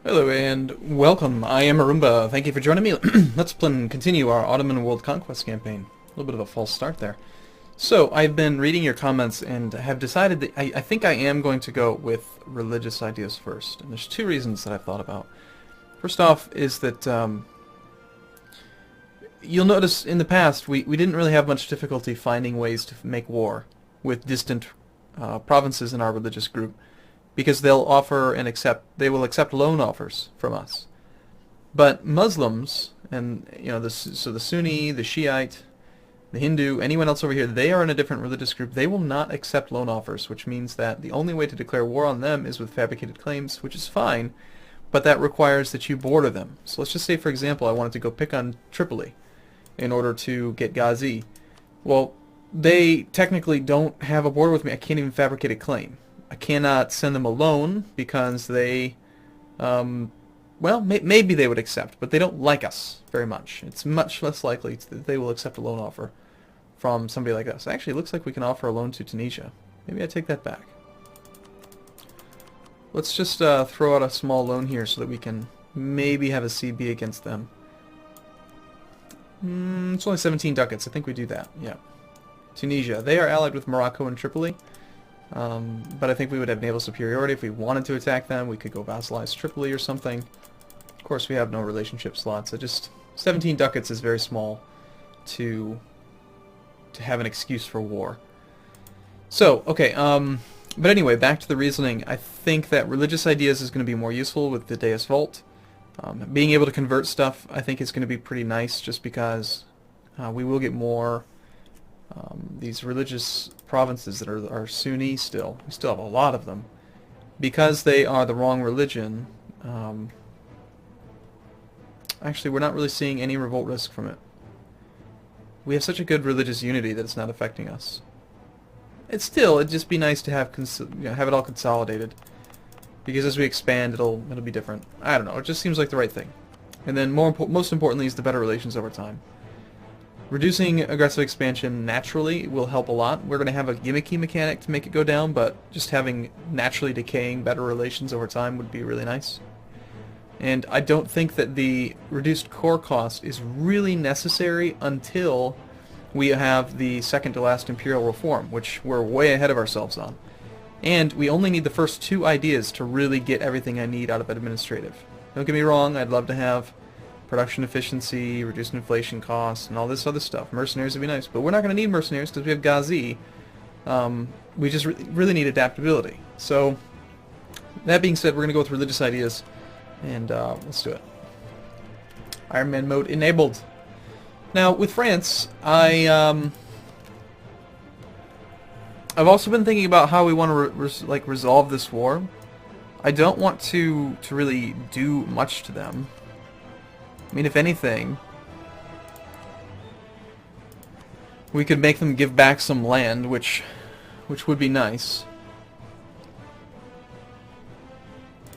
Hello and welcome. I am Arumba. Thank you for joining me. Let's continue our Ottoman World Conquest campaign. A little bit of a false start there. So, I've been reading your comments and have decided that I think I am going to go with religious ideas first. And there's two reasons that I've thought about. First off is that you'll notice in the past we didn't really have much difficulty finding ways to make war with distant provinces in our religious group, because they'll offer and they will accept loan offers from us. But Muslims and so the Sunni, the Shiite, the Hindu, anyone else over here, they are in a different religious group. They will not accept loan offers, which means that the only way to declare war on them is with fabricated claims, which is fine, but that requires that you border them. So let's just say, for example, I wanted to go pick on Tripoli in order to get Ghazi. Well, they technically don't have a border with me. I can't even fabricate a claim. I cannot send them a loan because they, well, maybe they would accept, but they don't like us very much. It's much less likely that they will accept a loan offer from somebody like us. Actually, it looks like we can offer a loan to Tunisia. Maybe I take that back. Let's just throw out a small loan here so that we can maybe have a CB against them. It's only 17 ducats. I think we do that. Yeah. Tunisia. They are allied with Morocco and Tripoli. But I think we would have naval superiority. If we wanted to attack them, we could go vassalize Tripoli or something. Of course, we have no relationship slots. So just 17 ducats is very small to have an excuse for war. So, okay, but anyway, back to the reasoning. I think that religious ideas is going to be more useful with the Deus Vult. Being able to convert stuff, I think, is going to be pretty nice, just because we will get more these religious provinces that are Sunni still. We still have a lot of them. Because they are the wrong religion, actually, we're not really seeing any revolt risk from it. We have such a good religious unity that it's not affecting us. It'd just be nice to have have it all consolidated, because as we expand, it'll be different. I don't know. It just seems like the right thing. And then most importantly is the better relations over time. Reducing aggressive expansion naturally will help a lot. We're going to have a gimmicky mechanic to make it go down, but just having naturally decaying better relations over time would be really nice. And I don't think that the reduced core cost is really necessary until we have the second to last Imperial Reform, which we're way ahead of ourselves on. And we only need the first two ideas to really get everything I need out of administrative. Don't get me wrong, I'd love to have production efficiency, reduced inflation costs, and all this other stuff. Mercenaries would be nice, but we're not going to need mercenaries because we have Ghazi. We just really need adaptability. So, that being said, we're going to go with religious ideas, and let's do it. Iron Man mode enabled. Now, with France, I've also been thinking about how we want to resolve this war. I don't want to really do much to them. I mean, if anything, we could make them give back some land, which would be nice.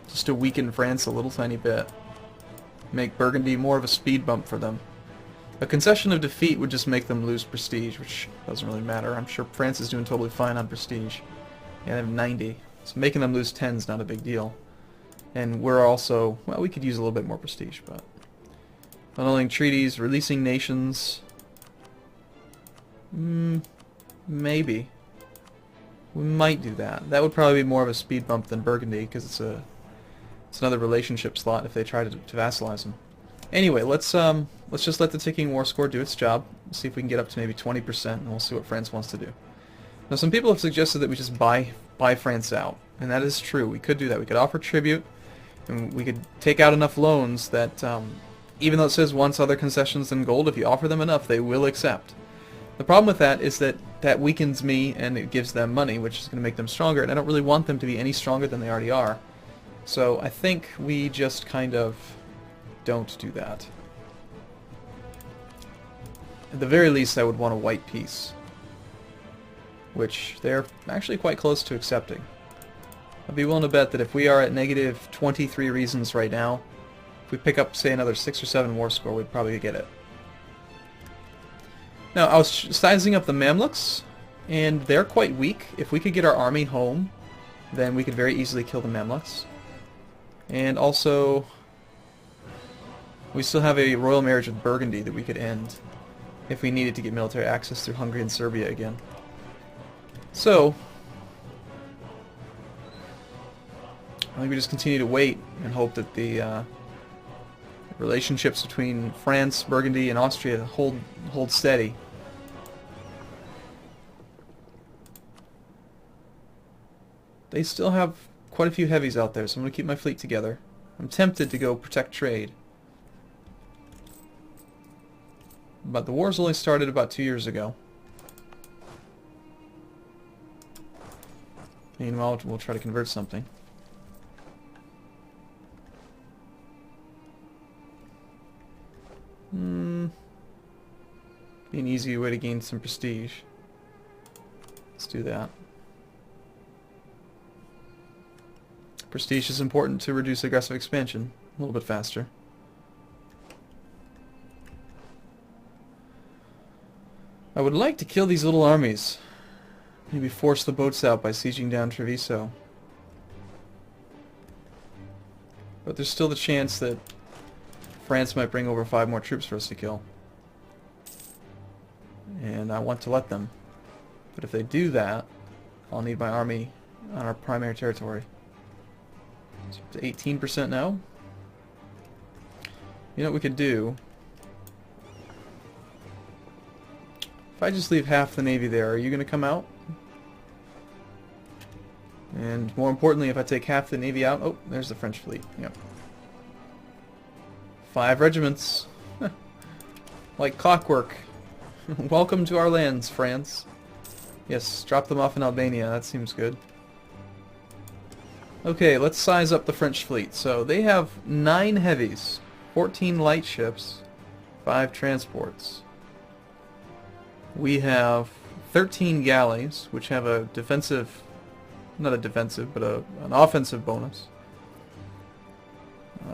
Just to weaken France a little tiny bit. Make Burgundy more of a speed bump for them. A concession of defeat would just make them lose prestige, which doesn't really matter. I'm sure France is doing totally fine on prestige. Yeah, they have 90. So making them lose 10 is not a big deal. And we're also, well, we could use a little bit more prestige, but annulling treaties, releasing nations. Maybe. We might do that. That would probably be more of a speed bump than Burgundy, because it's another relationship slot if they try to vassalize them. Anyway, let's just let the ticking war score do its job. See if we can get up to maybe 20%, and we'll see what France wants to do. Now, some people have suggested that we just buy France out, and that is true. We could do that. We could offer tribute, and we could take out enough loans that even though it says wants other concessions than gold, if you offer them enough, they will accept. The problem with that is that weakens me, and it gives them money, which is going to make them stronger, and I don't really want them to be any stronger than they already are. So I think we just kind of don't do that. At the very least, I would want a white peace, which they're actually quite close to accepting. I'd be willing to bet that if we are at negative 23 reasons right now, if we pick up, say, another 6 or 7 war score, we'd probably get it. Now, I was sizing up the Mamluks, and they're quite weak. If we could get our army home, then we could very easily kill the Mamluks. And also, we still have a royal marriage with Burgundy that we could end if we needed to get military access through Hungary and Serbia again. So, I think we just continue to wait and hope that the relationships between France, Burgundy, and Austria hold steady. They still have quite a few heavies out there, so I'm going to keep my fleet together. I'm tempted to go protect trade. But the war's only started about 2 years ago. Meanwhile, we'll try to convert something. Be an easy way to gain some prestige. Let's do that. Prestige is important to reduce aggressive expansion a little bit faster. I would like to kill these little armies. Maybe force the boats out by sieging down Treviso. But there's still the chance that France might bring over 5 more troops for us to kill. And I want to let them. But if they do that, I'll need my army on our primary territory. It's up to 18% now. You know what we could do? If I just leave half the navy there, are you going to come out? And more importantly, if I take half the navy out... Oh, there's the French fleet. Yep. 5 regiments. Like clockwork. Welcome to our lands, France. Yes, drop them off in Albania. That seems good. Okay, let's size up the French fleet. So they have 9 heavies, 14 light ships, 5 transports. We have 13 galleys, which have a defensive... Not a defensive, but an offensive bonus.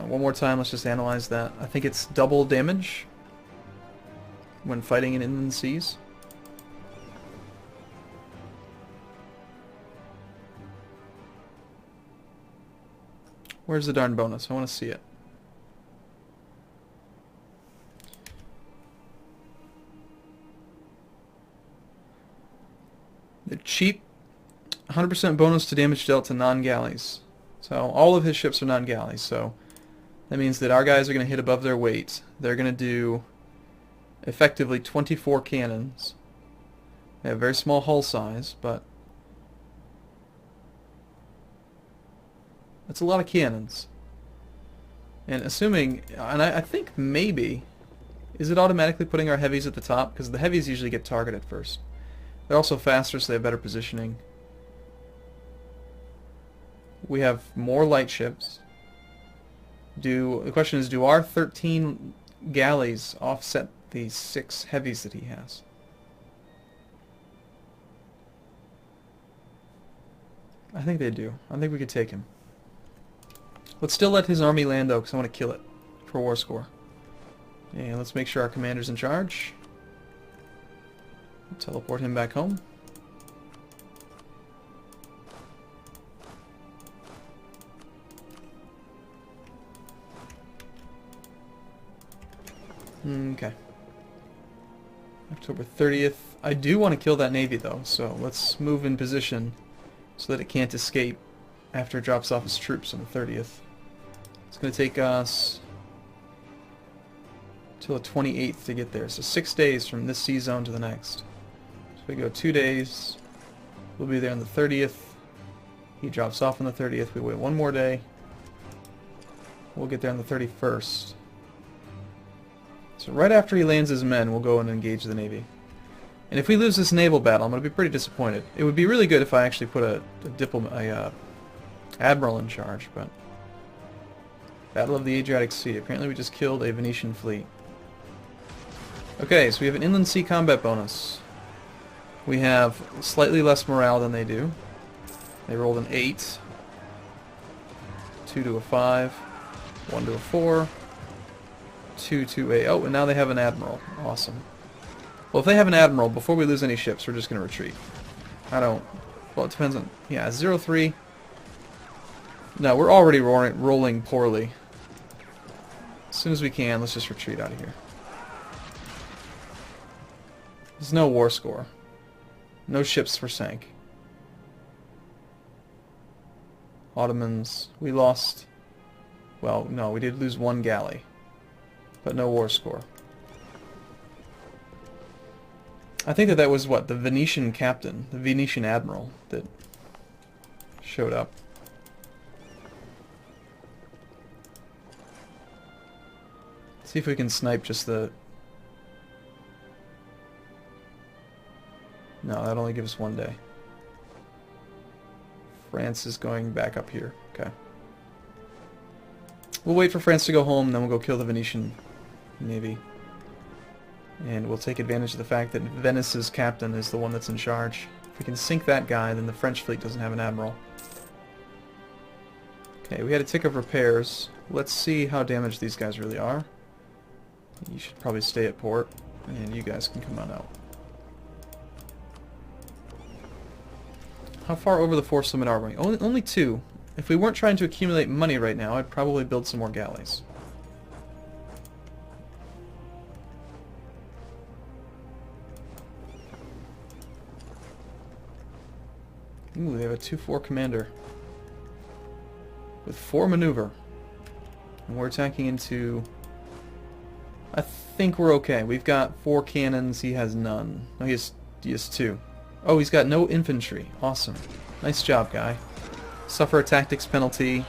One more time, let's just analyze that. I think it's double damage when fighting in inland seas. Where's the darn bonus? I want to see it. They're cheap. 100% bonus to damage dealt to non-galleys. So all of his ships are non-galleys, so that means that our guys are going to hit above their weight. They're going to do effectively 24 cannons. They have very small hull size, but that's a lot of cannons. And assuming, and I think maybe, is it automatically putting our heavies at the top? Because the heavies usually get targeted first. They're also faster, so they have better positioning. We have more light ships. The question is, do our 13 galleys offset the 6 heavies that he has? I think they do. I think we could take him. Let's still let his army land though, because I want to kill it for war score. And let's make sure our commander's in charge. Teleport him back home. Okay. October 30th. I do want to kill that navy though, so let's move in position so that it can't escape after it drops off its troops on the 30th. It's going to take us till the 28th to get there, so 6 days from this sea zone to the next. So we go 2 days. We'll be there on the 30th. He drops off on the 30th. We wait 1 more day. We'll get there on the 31st. So right after he lands his men, we'll go and engage the navy. And if we lose this naval battle, I'm going to be pretty disappointed. It would be really good if I actually put a admiral in charge, but Battle of the Adriatic Sea. Apparently we just killed a Venetian fleet. Okay, so we have an inland sea combat bonus. We have slightly less morale than they do. They rolled an 8, 2 to a 5, 1 to a 4, 2 to a... Oh, and now they have an admiral. Awesome. Well, if they have an admiral, before we lose any ships, we're just going to retreat. I don't... Well, it depends on... Yeah, 0-3. No, we're already rolling poorly. As soon as we can, let's just retreat out of here. There's no war score. No ships were sank. Ottomans, we lost... Well, no, we did lose one galley. But no war score. I think that was, what, the Venetian captain, the Venetian admiral that showed up. See if we can snipe just the... No, that only gives us 1 day. France is going back up here. Okay. We'll wait for France to go home, then we'll go kill the Venetian navy. And we'll take advantage of the fact that Venice's captain is the one that's in charge. If we can sink that guy, then the French fleet doesn't have an admiral. Okay, we had a tick of repairs. Let's see how damaged these guys really are. You should probably stay at port, and you guys can come on out. How far over the force limit are we? Only 2. If we weren't trying to accumulate money right now, I'd probably build some more galleys. Ooh, they have a 2-4 commander. With 4 maneuver. And we're attacking into... I think we're okay. We've got 4 cannons, he has none. No, he has 2. Oh, he's got no infantry. Awesome. Nice job, guy. Suffer a tactics penalty.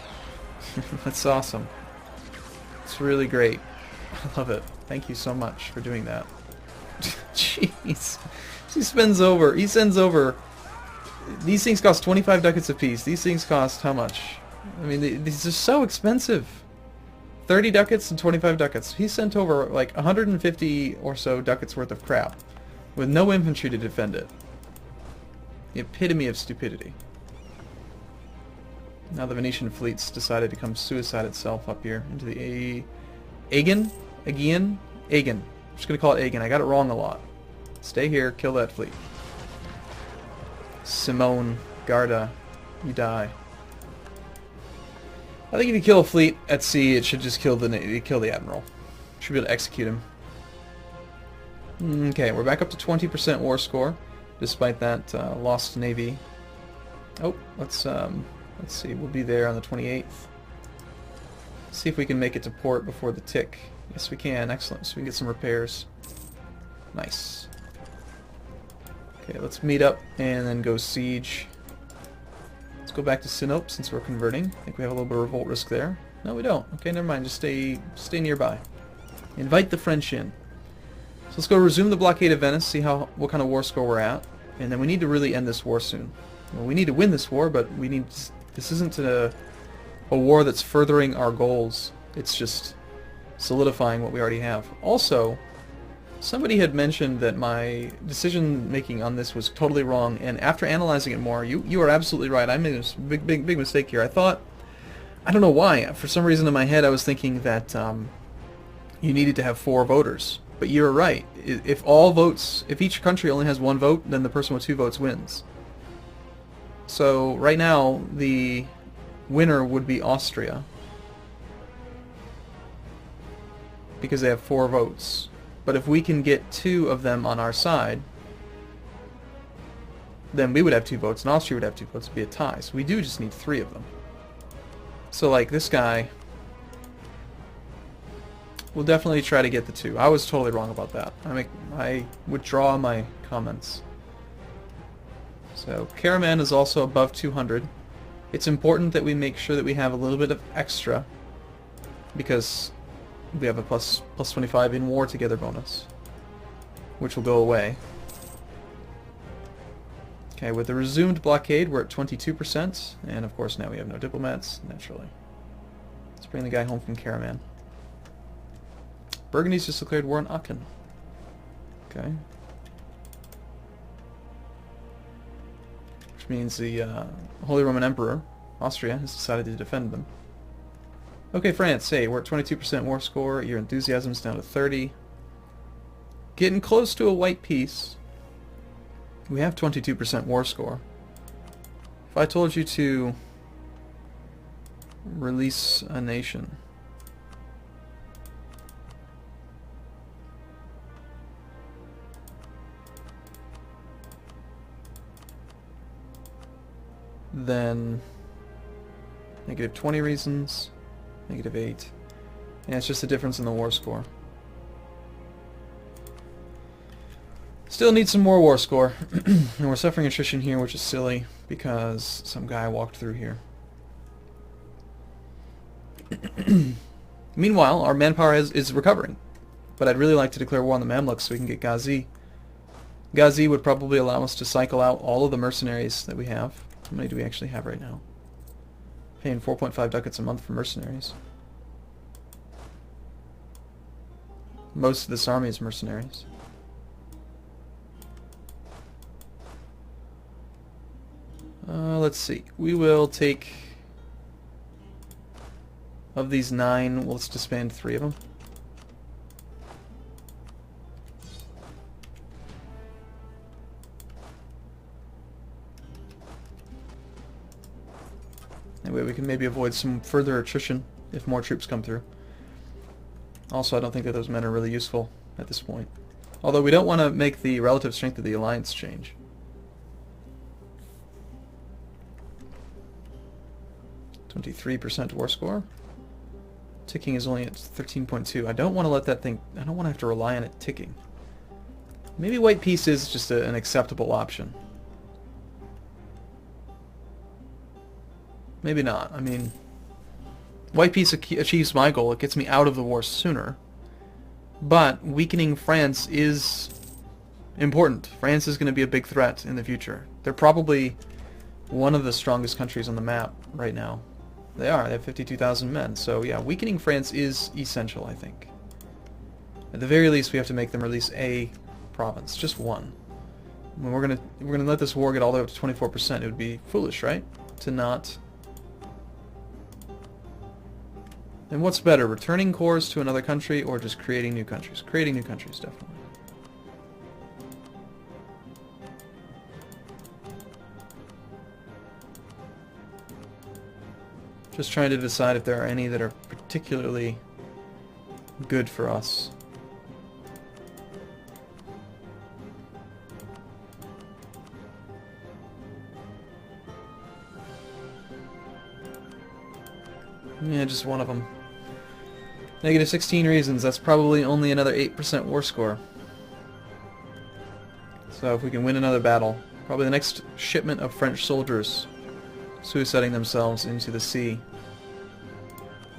That's awesome. It's really great. I love it. Thank you so much for doing that. Jeez. He sends over... These things cost 25 ducats apiece. These things cost how much? I mean, these are so expensive. 30 ducats and 25 ducats. He sent over like 150 or so ducats worth of crap with no infantry to defend it. The epitome of stupidity. Now the Venetian fleet's decided to come suicide itself up here into the Aegean? Aegean? Aegean. I'm just going to call it Aegean. I got it wrong a lot. Stay here, kill that fleet. Simone, Garda, you die. I think if you kill a fleet at sea, it should just kill the admiral. Should be able to execute him. Okay, we're back up to 20% war score, despite that lost navy. Oh, let's see. We'll be there on the 28th. See if we can make it to port before the tick. Yes, we can. Excellent. So we can get some repairs. Nice. Okay, let's meet up and then go siege. Let's go back to Sinope since we're converting. I think we have a little bit of revolt risk there. No, we don't. Okay, never mind. Just stay nearby. Invite the French in. So let's go resume the blockade of Venice, see what kind of war score we're at, and then we need to really end this war soon. Well, we need to win this war, but we need... This isn't a war that's furthering our goals. It's just solidifying what we already have. Also, somebody had mentioned that my decision-making on this was totally wrong, and after analyzing it more, you are absolutely right. I made a big mistake here. I thought... I don't know why. For some reason in my head I was thinking that you needed to have 4 voters. But you're right. If each country only has 1 vote, then the person with 2 votes wins. So right now, the winner would be Austria. Because they have 4 votes. But if we can get 2 of them on our side, then we would have 2 votes, and Austria would have 2 votes. It would be a tie. So we do just need 3 of them. So like this guy... We'll definitely try to get the 2. I was totally wrong about that. I withdraw my comments. So Karaman is also above 200. It's important that we make sure that we have a little bit of extra, because we have a plus 25 in war together bonus, which will go away. Okay, with the resumed blockade, we're at 22%, and of course now we have no diplomats, naturally. Let's bring the guy home from Karaman. Burgundy's just declared war on Aachen. Okay. Which means the Holy Roman Emperor, Austria, has decided to defend them. Okay, France, hey, we're at 22% war score. Your enthusiasm's down to 30. Getting close to a white peace. We have 22% war score. If I told you to Release a nation. Then negative 20 reasons, negative 8. Yeah, it's just a difference in the war score. Still need some more war score. And we're suffering attrition here, which is silly, because some guy walked through here. Meanwhile, our manpower is recovering. But I'd really like to declare war on the Mamluks so we can get Ghazi. Ghazi would probably allow us to cycle out all of the mercenaries that we have. How many do we actually have right now? Paying 4.5 ducats a month for mercenaries. Most of this army is mercenaries. Let's see. We will take... Of these 9, well, let's disband 3 of them. Anyway, we can maybe avoid some further attrition if more troops come through. Also, I don't think that those men are really useful at this point. Although we don't want to make the relative strength of the alliance change. 23% war score. Ticking is only at 13.2. I don't want to let that thing... I don't want to have to rely on it ticking. Maybe white peace is just an acceptable option. Maybe not. I mean, white peace achieves my goal. It gets me out of the war sooner. But weakening France is important. France is going to be a big threat in the future. They're probably one of the strongest countries on the map right now. They are. They have 52,000 men. So yeah, weakening France is essential, I think. At the very least, we have to make them release a province, just one. When we're gonna let this war get all the way up to 24%. It would be foolish, right? To not. And what's better, returning cores to another country or just creating new countries? Creating new countries, definitely. Just trying to decide if there are any that are particularly good for us. Yeah, just one of them. Negative 16 reasons. That's probably only another 8% war score. So if we can win another battle, probably the next shipment of French soldiers suiciding themselves into the sea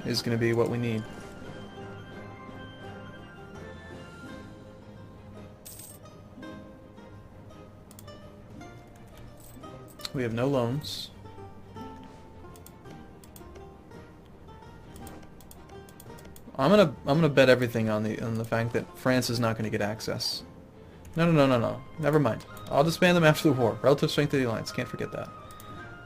is going to be what we need. We have no loans. I'm gonna bet everything on the fact that France is not gonna get access. No. Never mind. I'll disband them after the war. Relative strength of the alliance. Can't forget that.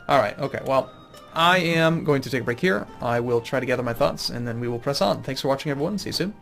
Alright, okay, well, I am going to take a break here. I will try to gather my thoughts, and then we will press on. Thanks for watching, everyone. See you soon.